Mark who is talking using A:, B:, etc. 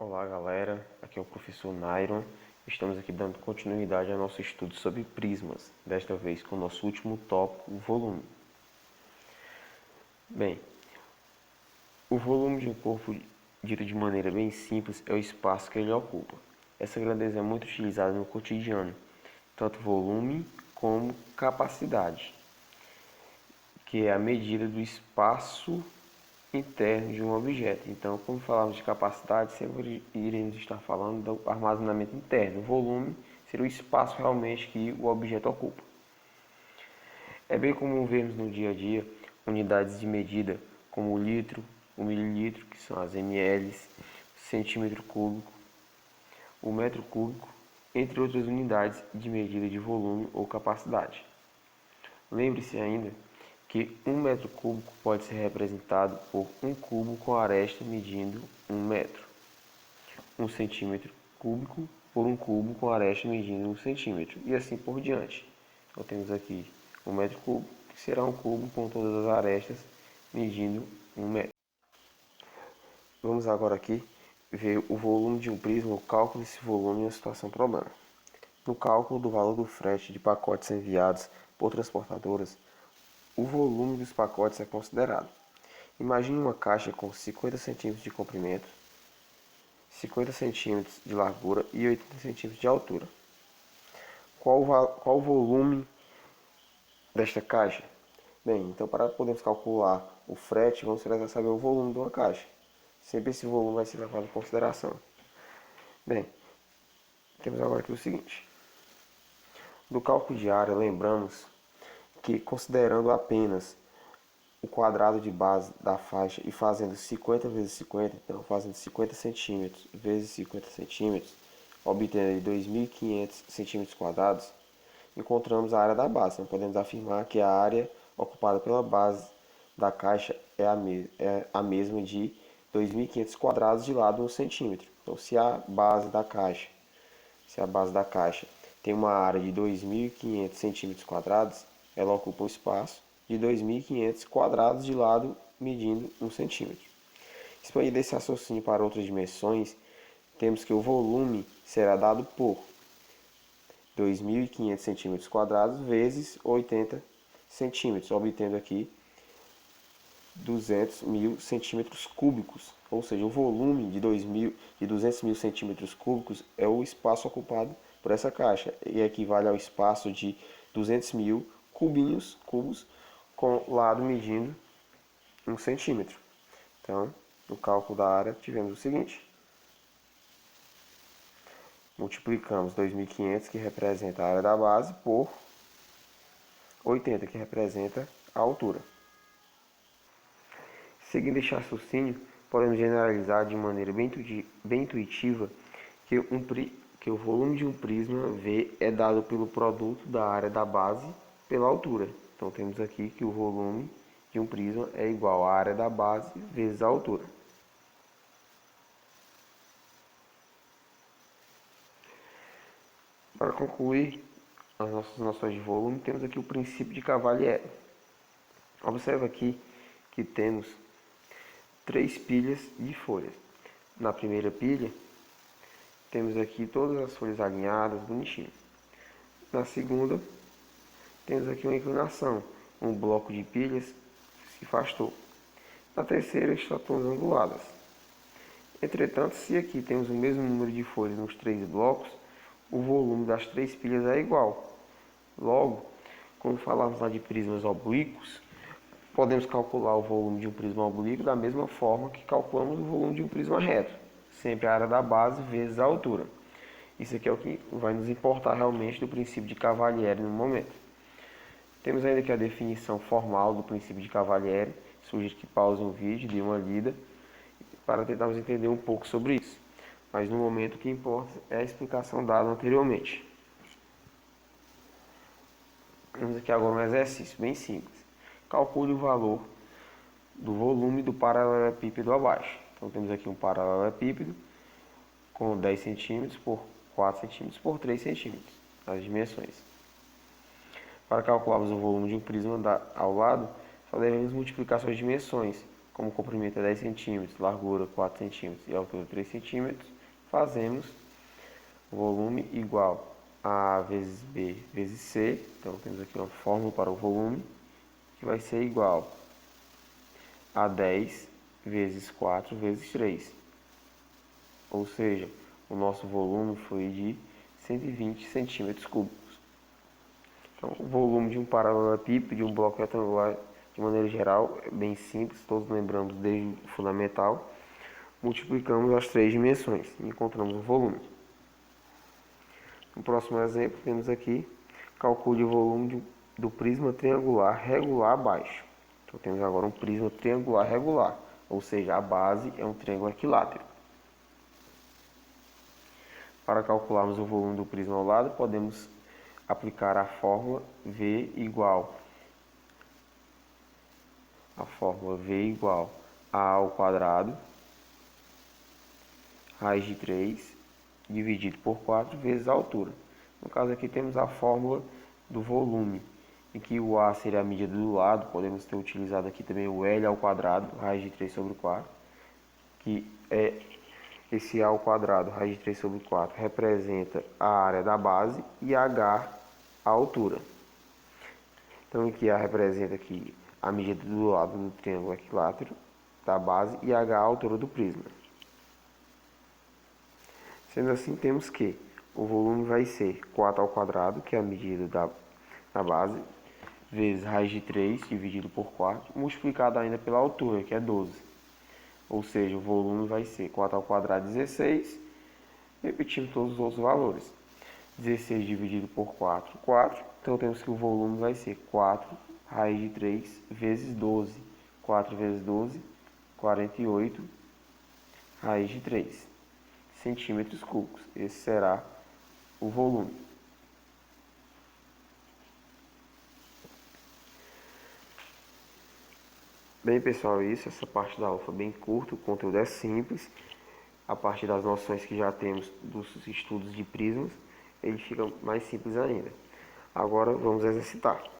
A: Olá galera, aqui é o professor Nairon. Estamos aqui dando continuidade ao nosso estudo sobre prismas, desta vez com o nosso último tópico, o volume. Bem, o volume de um corpo, dito de maneira bem simples, é o espaço que ele ocupa. Essa grandeza é muito utilizada no cotidiano, tanto volume como capacidade, que é a medida do espaço interno de um objeto. Então, quando falamos de capacidade, sempre iremos estar falando do armazenamento interno. O volume seria o espaço realmente que o objeto ocupa. É bem comum vermos no dia a dia unidades de medida como o litro, o mililitro, que são as ml, centímetro cúbico, o metro cúbico, entre outras unidades de medida de volume ou capacidade. Lembre-se ainda que um metro cúbico pode ser representado por um cubo com aresta medindo 1 metro, um centímetro cúbico por um cubo com aresta medindo 1 centímetro, e assim por diante. Então temos aqui um metro cúbico, que será um cubo com todas as arestas medindo 1 metro. Vamos agora aqui ver o volume de um prisma, o cálculo desse volume em uma situação problema. No cálculo do valor do frete de pacotes enviados por transportadoras, o volume dos pacotes é considerado. Imagine uma caixa com 50 centímetros de comprimento, 50 centímetros de largura e 80 centímetros de altura. Qual o volume desta caixa? Bem, então para podermos calcular o frete, vamos precisar saber o volume de uma caixa. Sempre esse volume vai ser levado em consideração. Bem, temos agora aqui o seguinte. Do cálculo de área, lembramos que considerando apenas o quadrado de base da faixa e fazendo 50 vezes 50, então fazendo 50 centímetros vezes 50 centímetros, obtendo 2.500 centímetros quadrados, encontramos a área da base. Então podemos afirmar que a área ocupada pela base da caixa é a mesma de 2.500 quadrados de lado 1 centímetro. Então se a base da caixa tem uma área de 2.500 centímetros quadrados, ela ocupa um espaço de 2.500 quadrados de lado medindo 1 centímetro. Expandindo esse raciocínio para outras dimensões, temos que o volume será dado por 2.500 centímetros quadrados vezes 80 centímetros, obtendo aqui 200.000 centímetros cúbicos, ou seja, o volume de 200.000 centímetros cúbicos é o espaço ocupado por essa caixa e equivale ao espaço de 200.000 cubos com lado medindo 1 centímetro. Então, no cálculo da área, tivemos o seguinte. Multiplicamos 2.500, que representa a área da base, por 80, que representa a altura. Seguindo este raciocínio, podemos generalizar de maneira bem intuitiva que o volume de um prisma V é dado pelo produto da área da base pela altura. Então temos aqui que o volume de um prisma é igual à área da base vezes a altura. Para concluir as nossas noções de volume, temos aqui o princípio de Cavalieri. Observe aqui que temos 3 pilhas de folhas. Na primeira pilha, temos aqui todas as folhas alinhadas, bonitinho. Na segunda, temos aqui uma inclinação, um bloco de pilhas se afastou. Na terceira, estão todas anguladas. Entretanto, se aqui temos o mesmo número de folhas nos 3 blocos, o volume das 3 pilhas é igual. Logo, quando falarmos lá de prismas oblíquos, podemos calcular o volume de um prisma oblíquo da mesma forma que calculamos o volume de um prisma reto, sempre a área da base vezes a altura. Isso aqui é o que vai nos importar realmente do princípio de Cavalieri no momento. Temos ainda aqui a definição formal do princípio de Cavalieri. Sugiro que pause o vídeo, dê uma lida, para tentarmos entender um pouco sobre isso. Mas no momento o que importa é a explicação dada anteriormente. Temos aqui agora um exercício bem simples. Calcule o valor do volume do paralelepípedo abaixo. Então temos aqui um paralelepípedo com 10 centímetros por 4 centímetros por 3 centímetros, as dimensões. Para calcularmos o volume de um prisma ao lado, só devemos multiplicar suas dimensões, como o comprimento é 10 cm, largura 4 cm e altura 3 cm, fazemos volume igual a vezes B vezes C. Então temos aqui uma fórmula para o volume, que vai ser igual a 10 vezes 4 vezes 3. Ou seja, o nosso volume foi de 120 centímetros cúbicos. Então, o volume de um paralelepípedo, de um bloco retangular, de maneira geral, é bem simples, todos lembramos desde o fundamental. Multiplicamos as três dimensões e encontramos o volume. No próximo exemplo, temos aqui, calcule o volume do prisma triangular regular baixo. Então, temos agora um prisma triangular regular, ou seja, a base é um triângulo equilátero. Para calcularmos o volume do prisma ao lado, podemos aplicar a fórmula V igual a ao quadrado, raiz de 3, dividido por 4 vezes a altura. No caso aqui temos a fórmula do volume, em que o A seria a medida do lado, podemos ter utilizado aqui também o L ao quadrado, raiz de 3 sobre 4, que é esse A ao quadrado, raiz de 3 sobre 4, representa a área da base e H a altura. Então aqui A representa aqui a medida do lado do triângulo equilátero da base e H a altura do prisma. Sendo assim, temos que o volume vai ser 4 ao quadrado, que é a medida da base, vezes raiz de 3 dividido por 4, multiplicado ainda pela altura, que é 12. Ou seja, o volume vai ser 4 ao quadrado, 16, repetindo todos os outros valores. 16 dividido por 4, 4. Então, temos que o volume vai ser 4 raiz de 3 vezes 12. 4 vezes 12, 48 raiz de 3 centímetros cúbicos. Esse será o volume. Bem, pessoal, essa parte da aula foi bem curta, o conteúdo é simples. A partir das noções que já temos dos estudos de prismas, ele fica mais simples ainda. Agora vamos exercitar.